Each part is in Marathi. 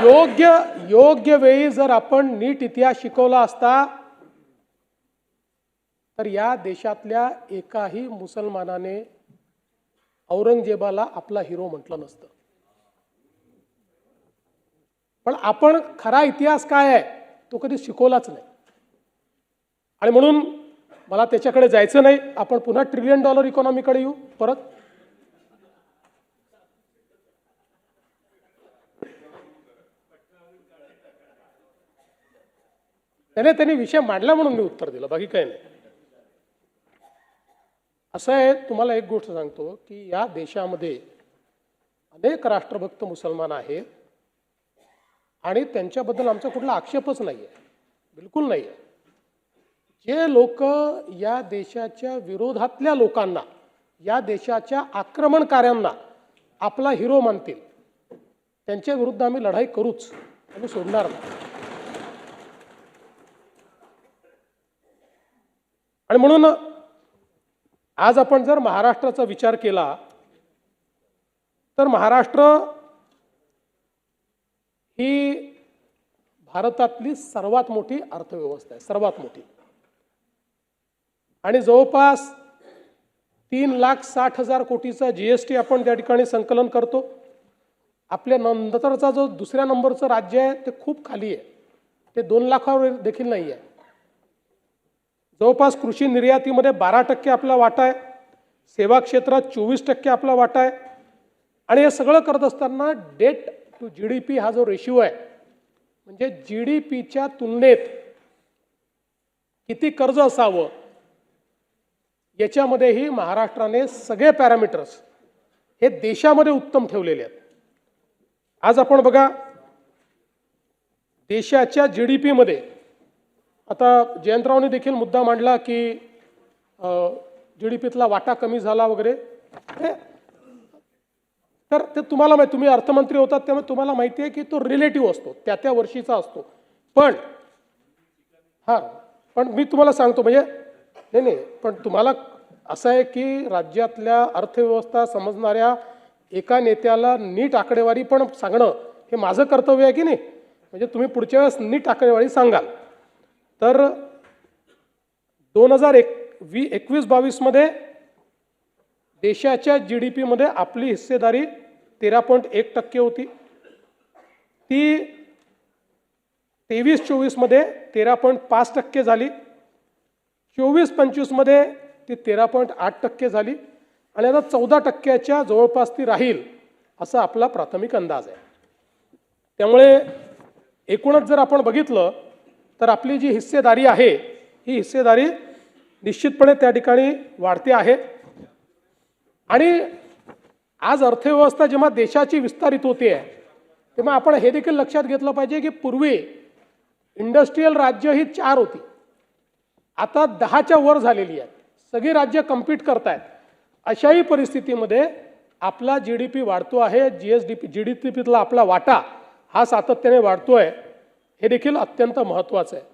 योग्य योग्य वेळी जर आपण नीट इतिहास शिकवला असता तर या देशातल्या एकाही मुसलमानाने औरंगजेबाला आपला हिरो म्हटलं नसतं। पण आपण खरा इतिहास काय आहे तो कधी शिकवलाच नाही आणि म्हणून मला त्याच्याकडे जायचं नाही। आपण पुन्हा $1 ट्रिलियन इकॉनॉमीकडे येऊ परत। त्यांनी विषय मांडला म्हणून मी उत्तर दिलं, बाकी काही नाही। असं आहे, तुम्हाला एक गोष्ट सांगतो की या देशामध्ये अनेक राष्ट्रभक्त मुसलमान आहेत आणि त्यांच्याबद्दल आमचा कुठला आक्षेपच नाही आहे, बिलकुल नाही आहे। जे लोक या देशाच्या विरोधातल्या लोकांना, या देशाच्या आक्रमणकार्यांना आपला हिरो मानतील त्यांच्या विरुद्ध आम्ही लढाई करूच, आम्ही सोडणार नाही। आणि म्हणून आज आपण जर महाराष्ट्राचा विचार केला तर महाराष्ट्र ही भारतातली सर्वात मोठी अर्थव्यवस्था आहे, सर्वात मोठी। आणि जवळपास 3,60,000 कोटीचा जीएसटी आपण त्या ठिकाणी संकलन करतो। आपल्या नंतरचा जो दुसऱ्या नंबरचं राज्य आहे ते खूप खाली आहे, ते 2 लाखावर देखील नाही आहे। जवळपास कृषी निर्यातीमध्ये 12% आपला वाटा आहे, सेवा क्षेत्रात 24% आपला वाटा आहे। आणि हे सगळं करत असताना डेट टू जीडीपी हा जो रेशिओ आहे, म्हणजे जीडीपीच्या तुलनेत किती कर्ज असावं याच्यामध्येही महाराष्ट्राने सगळे पॅरामीटर्स हे देशामध्ये उत्तम ठेवलेले आहेत। आज आपण बघा, देशाच्या जीडीपी मध्ये आता जयंतरावने देखील मुद्दा मांडला की जीडीपीतला वाटा कमी झाला वगैरे, तर ते तुम्हाला माहिती, तुम्ही अर्थमंत्री होतात त्यामुळे तुम्हाला माहिती आहे की तो रिलेटिव्ह असतो, त्या वर्षीचा असतो। पण मी तुम्हाला सांगतो, म्हणजे नाही, पण तुम्हाला असं आहे की राज्यातल्या अर्थव्यवस्था समजणाऱ्या एका नेत्याला नीट आकडेवारी पण सांगणं हे माझं कर्तव्य आहे की नाही। म्हणजे तुम्ही पुढच्या वेळेस नीट आकडेवारी सांगाल तर 2021-22 मध्ये देशाच्या जीडीपी मध्ये आपली हिस्सेदारी 13.1% होती, ती 23-24 मध्ये 13.5% झाली, 24-25 मध्ये ती 13.8% झाली आणि आता 14% जवळपास ती राहील असा आपला प्राथमिक अंदाज आहे। त्यामुळे एकूणच जर आपण बघितलं तर आपली जी हिस्सेदारी आहे ही हिस्सेदारी निश्चितपणे त्या ठिकाणी वाढते आहे। आणि आज अर्थव्यवस्था जेव्हा देशाची विस्तारित होते तेव्हा आपण हे देखील लक्षात घेतलं पाहिजे की पूर्वी इंडस्ट्रियल राज्य ही 4 होती, आता 10च्या वर झालेली आहे। सगळी राज्य कम्पीट करतायत। अशाही परिस्थितीमध्ये आपला जीडीपी वाढतो आहे, जीडीपीतला आपला वाटा हा सातत्याने वाढतोय, हे देखील अत्यंत महत्त्वाचं आहे।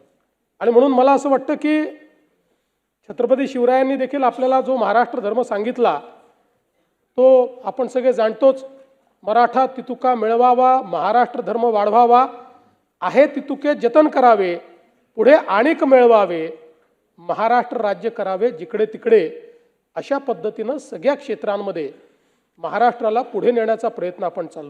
आणि म्हणून मला असं वाटतं की छत्रपती शिवरायांनी देखील आपल्याला जो महाराष्ट्र धर्म सांगितला तो आपण सगळे जाणतोच। मराठा तितुका मिळवावा, महाराष्ट्र धर्म वाढवावा, आहे तितुके जतन करावे, पुढे आणिक मिळवावे, महाराष्ट्र राज्य करावे जिकडे तिकडे। अशा पद्धतीनं सगळ्या क्षेत्रांमध्ये महाराष्ट्राला पुढे नेण्याचा प्रयत्न आपण चाललो।